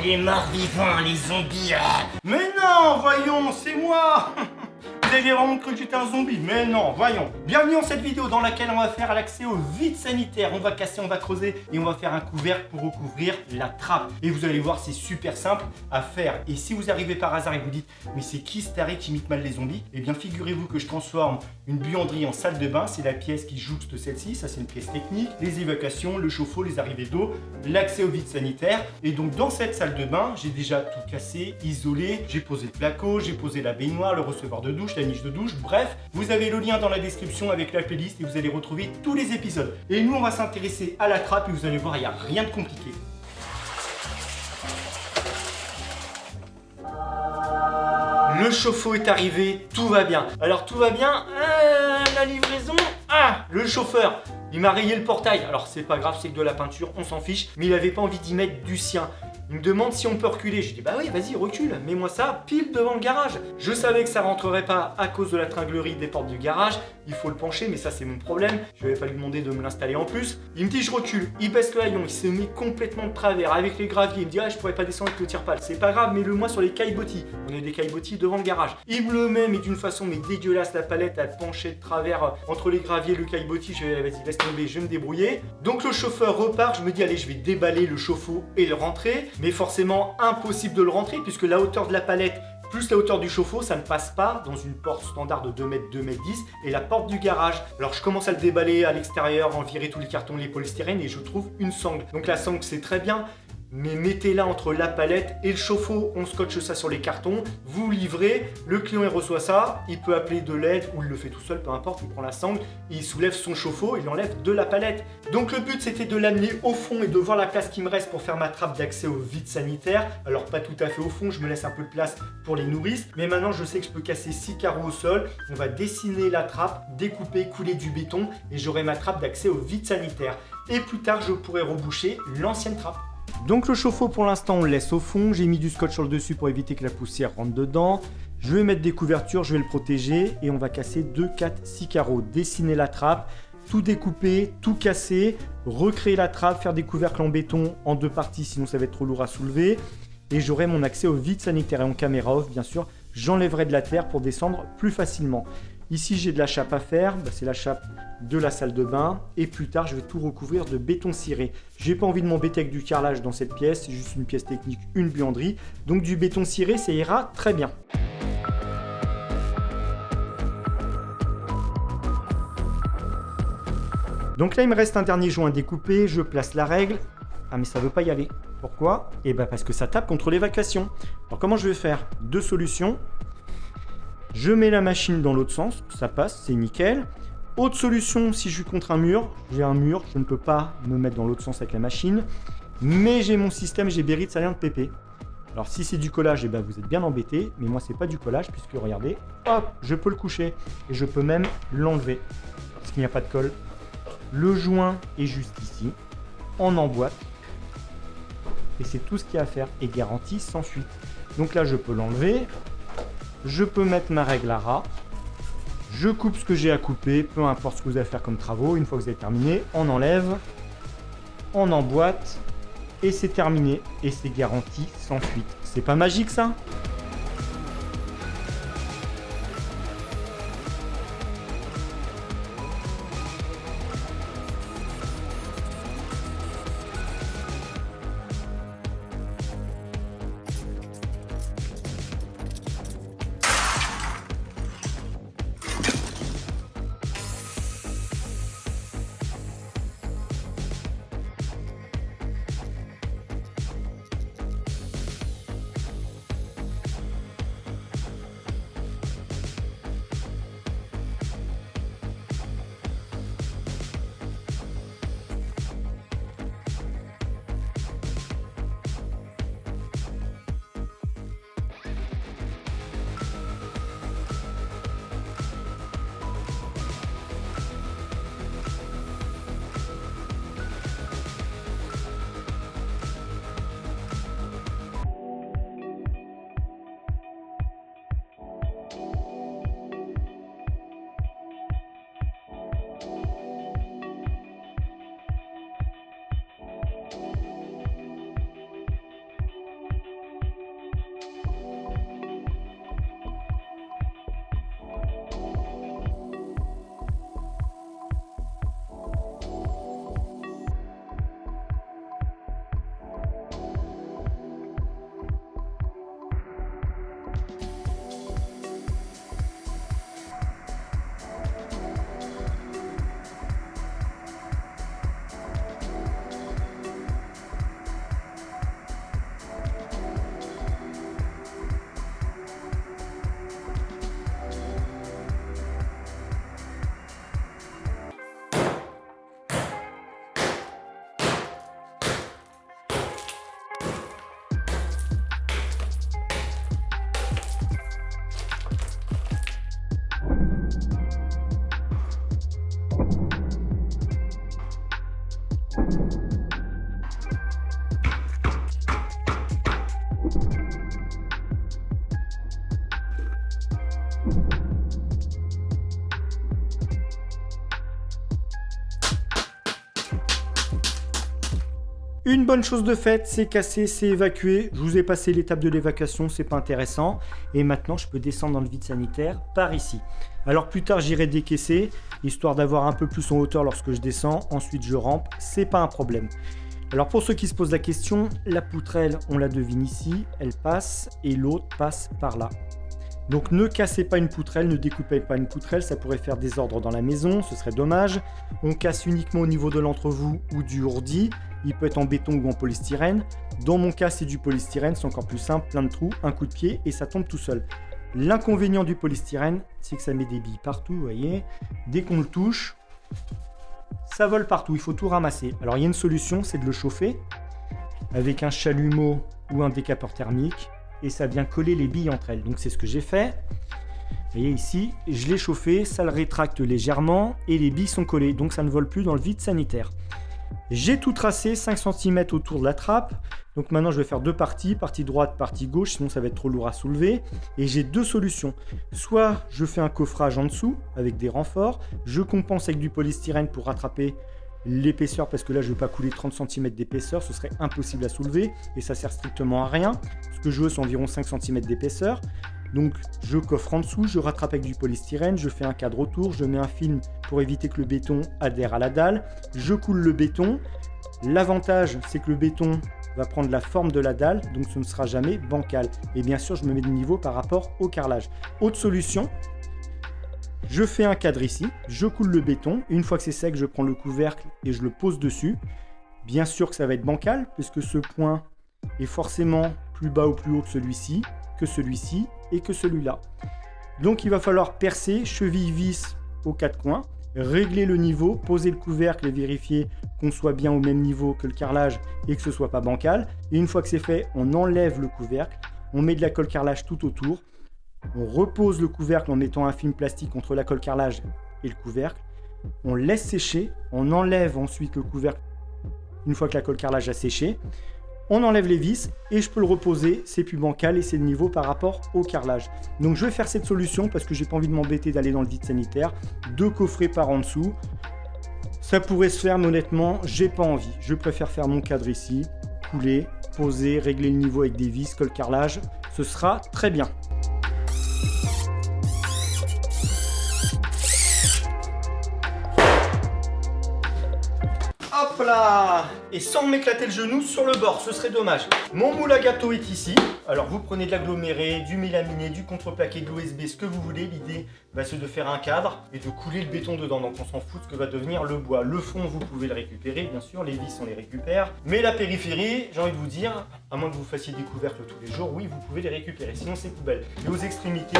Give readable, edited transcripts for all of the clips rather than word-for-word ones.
les morts vivants, les zombies. Mais non, voyons, c'est moi. Vous avez vraiment cru que j'étais un zombie, mais non, voyons. Bienvenue dans cette vidéo dans laquelle on va faire l'accès au vide sanitaire. On va casser, on va creuser et on va faire un couvercle pour recouvrir la trappe. Et vous allez voir, c'est super simple à faire. Et si vous arrivez par hasard et que vous dites, mais c'est qui ce taré qui imite mal les zombies? Eh bien, figurez-vous que je transforme une buanderie en salle de bain. C'est la pièce qui jouxte celle-ci. Ça, c'est une pièce technique. Les évacuations, le chauffe-eau, les arrivées d'eau, l'accès au vide sanitaire. Et donc, dans cette salle de bain, j'ai déjà tout cassé, isolé. J'ai posé le placo, j'ai posé la baignoire, le receveur de douche, la niche de douche, bref, vous avez le lien dans la description avec la playlist et vous allez retrouver tous les épisodes. Et nous, on va s'intéresser à la trappe et vous allez voir, il n'y a rien de compliqué. Le chauffe-eau est arrivé, tout va bien. Alors tout va bien, la livraison, le chauffeur, il m'a rayé le portail. Alors c'est pas grave, c'est que de la peinture, on s'en fiche, mais il avait pas envie d'y mettre du sien. Il me demande si on peut reculer. Je dis bah oui, vas-y, recule, mets-moi ça pile devant le garage. Je savais que ça rentrerait pas à cause de la tringlerie des portes du garage. Il faut le pencher, mais ça c'est mon problème. Je vais pas lui demander de me l'installer en plus. Il me dit je recule, il baisse le haillon, il se met complètement de travers avec les graviers. Il me dit je pourrais pas descendre avec le tire-pale. C'est pas grave, mets-le-moi sur les caillebotis. On a des caillebotis devant le garage. Il me le met, mais d'une façon mais dégueulasse, la palette elle penchait de travers entre les graviers et le caillebotis. Je vais vas-y, laisse tomber, je vais me débrouiller. Donc le chauffeur repart, je me dis allez, je vais déballer le chauffe-eau et le rentrer. Mais forcément impossible de le rentrer puisque la hauteur de la palette plus la hauteur du chauffe-eau, ça ne passe pas dans une porte standard de 2 mètres, 2 mètres 10 et la porte du garage. Alors je commence à le déballer à l'extérieur, en virer tous les cartons, les polystyrènes et je trouve une sangle. Donc la sangle c'est très bien, mais mettez-la entre la palette et le chauffe-eau, on scotche ça sur les cartons, vous livrez, le client il reçoit ça, il peut appeler de l'aide ou il le fait tout seul, peu importe, il prend la sangle, il soulève son chauffe-eau et il l'enlève de la palette. Donc le but c'était de l'amener au fond et de voir la place qui me reste pour faire ma trappe d'accès au vide sanitaire. Alors pas tout à fait au fond, je me laisse un peu de place pour les nourrices, mais maintenant je sais que je peux casser 6 carreaux au sol, on va dessiner la trappe, découper, couler du béton et j'aurai ma trappe d'accès au vide sanitaire. Et plus tard je pourrai reboucher l'ancienne trappe. Donc le chauffe-eau pour l'instant on le laisse au fond, j'ai mis du scotch sur le dessus pour éviter que la poussière rentre dedans. Je vais mettre des couvertures, je vais le protéger et on va casser 2, 4, 6 carreaux, dessiner la trappe, tout découper, tout casser, recréer la trappe, faire des couvercles en béton en 2 parties sinon ça va être trop lourd à soulever. Et j'aurai mon accès au vide sanitaire et en caméra off bien sûr, j'enlèverai de la terre pour descendre plus facilement. Ici j'ai de la chape à faire, c'est la chape de la salle de bain et plus tard je vais tout recouvrir de béton ciré. J'ai pas envie de m'embêter avec du carrelage dans cette pièce, c'est juste une pièce technique, une buanderie, donc du béton ciré ça ira très bien. Donc là il me reste un dernier joint à découper, je place la règle. Ah mais ça veut pas y aller. Pourquoi? Eh ben parce que ça tape contre l'évacuation. Alors comment je vais faire? 2 solutions. Je mets la machine dans l'autre sens, ça passe, c'est nickel. Autre solution, si je suis contre un mur, j'ai un mur, je ne peux pas me mettre dans l'autre sens avec la machine, mais j'ai mon système, j'ai Berit, ça vient de PP. Alors si c'est du collage, eh ben vous êtes bien embêtés, mais moi c'est pas du collage, puisque regardez, hop, je peux le coucher, et je peux même l'enlever, parce qu'il n'y a pas de colle. Le joint est juste ici, on emboîte, et c'est tout ce qu'il y a à faire, et garantie sans fuite. Donc là je peux l'enlever. Je peux mettre ma règle à ras, je coupe ce que j'ai à couper, peu importe ce que vous allez faire comme travaux, une fois que vous avez terminé, on enlève, on emboîte, et c'est terminé, et c'est garanti sans fuite. C'est pas magique ça ? Une bonne chose de faite, c'est cassé, c'est évacué. Je vous ai passé l'étape de l'évacuation, c'est pas intéressant. Et maintenant, je peux descendre dans le vide sanitaire par ici. Alors plus tard, j'irai décaisser, histoire d'avoir un peu plus en hauteur lorsque je descends. Ensuite, je rampe, c'est pas un problème. Alors pour ceux qui se posent la question, la poutrelle, on la devine ici, elle passe et l'autre passe par là. Donc ne cassez pas une poutrelle, ne découpez pas une poutrelle, ça pourrait faire désordre dans la maison, ce serait dommage. On casse uniquement au niveau de l'entrevous ou du ourdi, il peut être en béton ou en polystyrène. Dans mon cas, c'est du polystyrène, c'est encore plus simple, plein de trous, un coup de pied et ça tombe tout seul. L'inconvénient du polystyrène, c'est que ça met des billes partout, vous voyez. Dès qu'on le touche, ça vole partout, il faut tout ramasser. Alors il y a une solution, c'est de le chauffer avec un chalumeau ou un décapeur thermique. Et ça vient coller les billes entre elles. Donc c'est ce que j'ai fait. Vous voyez ici, je l'ai chauffé, ça le rétracte légèrement et les billes sont collées. Donc ça ne vole plus dans le vide sanitaire. J'ai tout tracé 5 cm autour de la trappe. Donc maintenant je vais faire deux parties, partie droite, partie gauche, sinon ça va être trop lourd à soulever. Et j'ai deux solutions. Soit je fais un coffrage en dessous avec des renforts. Je compense avec du polystyrène pour rattraper l'épaisseur, parce que là je ne veux pas couler 30 cm d'épaisseur, ce serait impossible à soulever et ça sert strictement à rien. Ce que je veux, c'est environ 5 cm d'épaisseur. Donc je coffre en dessous, je rattrape avec du polystyrène, je fais un cadre autour, je mets un film pour éviter que le béton adhère à la dalle, je coule le béton. L'avantage, c'est que le béton va prendre la forme de la dalle, donc ce ne sera jamais bancal. Et bien sûr, je me mets de niveau par rapport au carrelage. Autre solution, je fais un cadre ici, je coule le béton. Une fois que c'est sec, je prends le couvercle et je le pose dessus. Bien sûr que ça va être bancal, puisque ce point est forcément plus bas ou plus haut que celui-ci et que celui-là. Donc il va falloir percer, cheville vis aux quatre coins, régler le niveau, poser le couvercle et vérifier qu'on soit bien au même niveau que le carrelage et que ce soit pas bancal. Et une fois que c'est fait, on enlève le couvercle, on met de la colle carrelage tout autour, on repose le couvercle en mettant un film plastique entre la colle carrelage et le couvercle, on laisse sécher, on enlève ensuite le couvercle une fois que la colle carrelage a séché. On enlève les vis et je peux le reposer, c'est plus bancal et c'est de niveau par rapport au carrelage. Donc je vais faire cette solution parce que j'ai pas envie de m'embêter d'aller dans le vide sanitaire. Deux coffrets par en dessous, ça pourrait se faire, mais honnêtement, j'ai pas envie. Je préfère faire mon cadre ici, couler, poser, régler le niveau avec des vis, colle carrelage, ce sera très bien. Hop là! Et sans m'éclater le genou sur le bord, ce serait dommage. Mon moule à gâteau est ici. Alors vous prenez de l'aggloméré, du mélaminé, du contreplaqué, de l'OSB, ce que vous voulez. L'idée, c'est de faire un cadre et de couler le béton dedans. Donc on s'en fout de ce que va devenir le bois. Le fond, vous pouvez le récupérer, bien sûr, les vis on les récupère. Mais la périphérie, j'ai envie de vous dire, à moins que vous fassiez des couvercles tous les jours, oui, vous pouvez les récupérer. Sinon c'est poubelle. Et aux extrémités,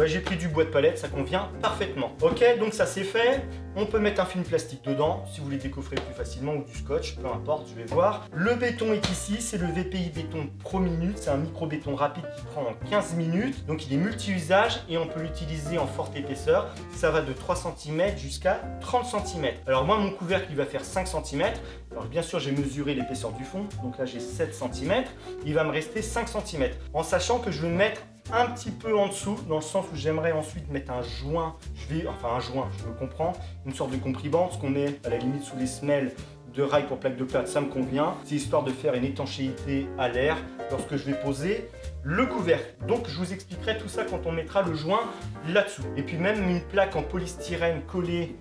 j'ai pris du bois de palette, ça convient parfaitement. Ok, donc ça c'est fait. On peut mettre un film plastique dedans, si vous voulez décoffrer plus facilement, ou du scotch, peu importe, je vais voir. Le béton est ici, c'est le VPI béton Pro Minute, c'est un micro-béton rapide qui prend en 15 minutes. Donc il est multi-usage et on peut l'utiliser en forte épaisseur. Ça va de 3 cm jusqu'à 30 cm. Alors moi mon couvercle il va faire 5 cm. Alors bien sûr j'ai mesuré l'épaisseur du fond, donc là j'ai 7 cm. Il va me rester 5 cm. En sachant que je vais mettre un petit peu en dessous, dans le sens où j'aimerais ensuite mettre un joint, je me comprends, une sorte de compriband, ce qu'on met à la limite sous les semelles de rails pour plaque de plâtre, ça me convient. C'est histoire de faire une étanchéité à l'air lorsque je vais poser le couvercle. Donc je vous expliquerai tout ça quand on mettra le joint là-dessous. Et puis même une plaque en polystyrène collée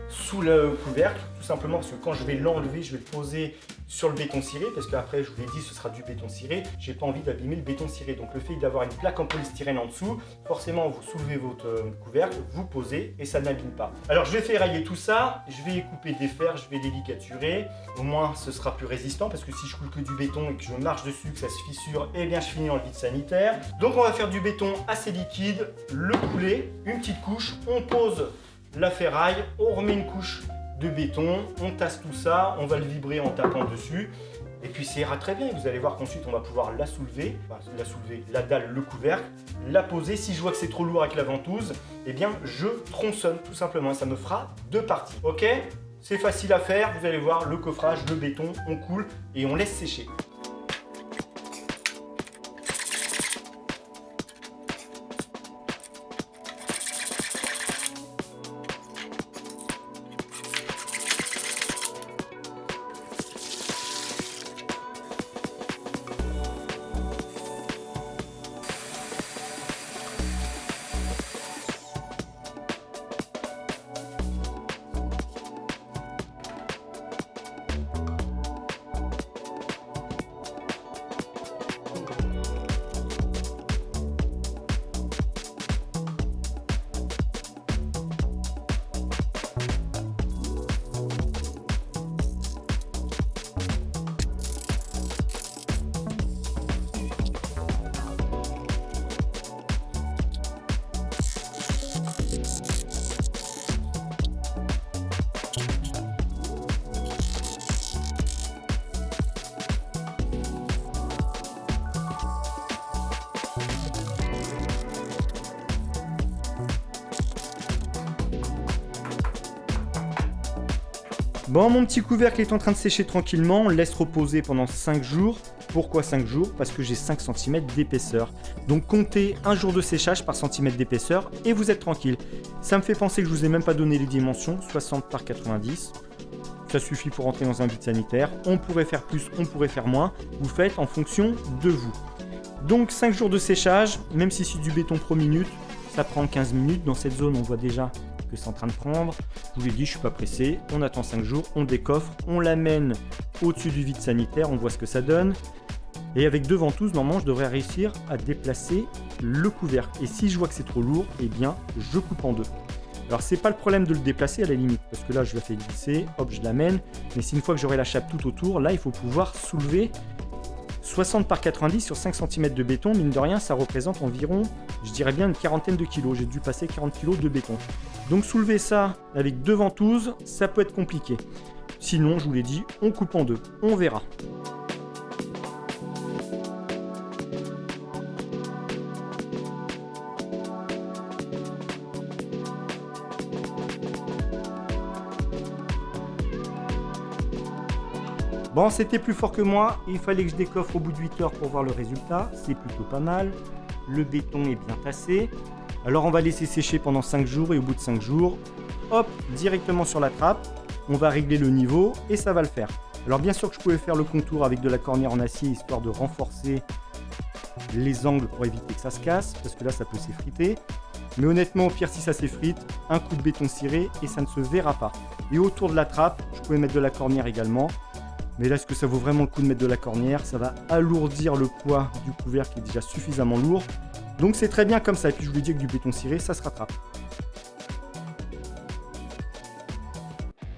sous le couvercle, tout simplement parce que quand je vais l'enlever, je vais le poser sur le béton ciré, parce qu'après je vous l'ai dit ce sera du béton ciré, j'ai pas envie d'abîmer le béton ciré, donc le fait d'avoir une plaque en polystyrène en dessous, forcément vous soulevez votre couvercle, vous posez et ça n'abîme pas. Alors je vais ferrailler tout ça, je vais couper des fers, je vais délicaturer, au moins ce sera plus résistant, parce que si je coule que du béton et que je marche dessus, que ça se fissure, eh bien je finis dans le vide sanitaire. Donc on va faire du béton assez liquide, le couler, une petite couche, on pose la ferraille, on remet une couche de béton, on tasse tout ça, on va le vibrer en tapant dessus et puis ça ira très bien. Vous allez voir qu'ensuite on va pouvoir la soulever, la dalle, le couvercle, la poser. Si je vois que c'est trop lourd avec la ventouse, eh bien je tronçonne tout simplement et ça me fera deux parties. Ok, c'est facile à faire, vous allez voir le coffrage, le béton, on coule et on laisse sécher. Bon, mon petit couvercle est en train de sécher tranquillement, on le laisse reposer pendant 5 jours. Pourquoi 5 jours? Parce que j'ai 5 cm d'épaisseur. Donc comptez un jour de séchage par centimètre d'épaisseur et vous êtes tranquille. Ça me fait penser que je vous ai même pas donné les dimensions, 60 par 90. Ça suffit pour entrer dans un vide sanitaire. On pourrait faire plus, on pourrait faire moins. Vous faites en fonction de vous. Donc 5 jours de séchage, même si c'est du béton pro minute, ça prend 15 minutes. Dans cette zone, on voit déjà que c'est en train de prendre. Je vous l'ai dit, je suis pas pressé. On attend 5 jours, on décoffre, on l'amène au-dessus du vide sanitaire, on voit ce que ça donne. Et avec 2 ventouses, normalement, je devrais réussir à déplacer le couvercle. Et si je vois que c'est trop lourd, eh bien, je coupe en 2. Alors, c'est pas le problème de le déplacer à la limite, parce que là, je le fais glisser, hop, je l'amène. Mais c'est une fois que j'aurai la chape tout autour, là, il faut pouvoir soulever 60 par 90 sur 5 cm de béton. Mine de rien, ça représente environ, je dirais bien, une quarantaine de kilos. J'ai dû passer 40 kg de béton. Donc, soulever ça avec 2 ventouses, ça peut être compliqué. Sinon, je vous l'ai dit, on coupe en 2. On verra. Bon, c'était plus fort que moi, il fallait que je décoffre au bout de 8 heures pour voir le résultat, c'est plutôt pas mal. Le béton est bien tassé. Alors on va laisser sécher pendant 5 jours et au bout de 5 jours, hop, directement sur la trappe, on va régler le niveau et ça va le faire. Alors bien sûr que je pouvais faire le contour avec de la cornière en acier histoire de renforcer les angles pour éviter que ça se casse, parce que là ça peut s'effriter. Mais honnêtement, au pire, si ça s'effrite, un coup de béton ciré et ça ne se verra pas. Et autour de la trappe, je pouvais mettre de la cornière également. Mais là, est-ce que ça vaut vraiment le coup de mettre de la cornière? Ça va alourdir le poids du couvercle qui est déjà suffisamment lourd. Donc c'est très bien comme ça. Et puis je vous l'ai dit que du béton ciré, ça se rattrape.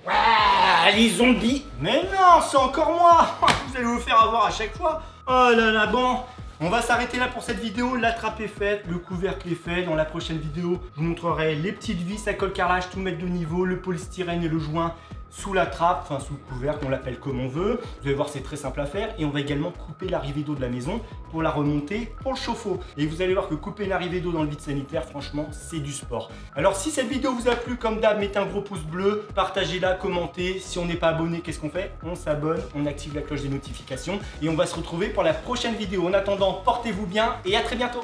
Ah, les zombies. Mais non, c'est encore moi. Vous allez vous faire avoir à chaque fois. Oh là là, bon. On va s'arrêter là pour cette vidéo. La trappe est faite, le couvercle est fait. Dans la prochaine vidéo, je vous montrerai les petites vis à colle carrelage, tout mettre de niveau, le polystyrène et le joint sous la trappe, enfin sous le couvercle, on l'appelle comme on veut. Vous allez voir, c'est très simple à faire. Et on va également couper l'arrivée d'eau de la maison pour la remonter pour le chauffe-eau. Et vous allez voir que couper l'arrivée d'eau dans le vide sanitaire, franchement, c'est du sport. Alors si cette vidéo vous a plu, comme d'hab, mettez un gros pouce bleu, partagez-la, commentez. Si on n'est pas abonné, qu'est-ce qu'on fait? On s'abonne, on active la cloche des notifications et on va se retrouver pour la prochaine vidéo. En attendant, portez-vous bien et à très bientôt.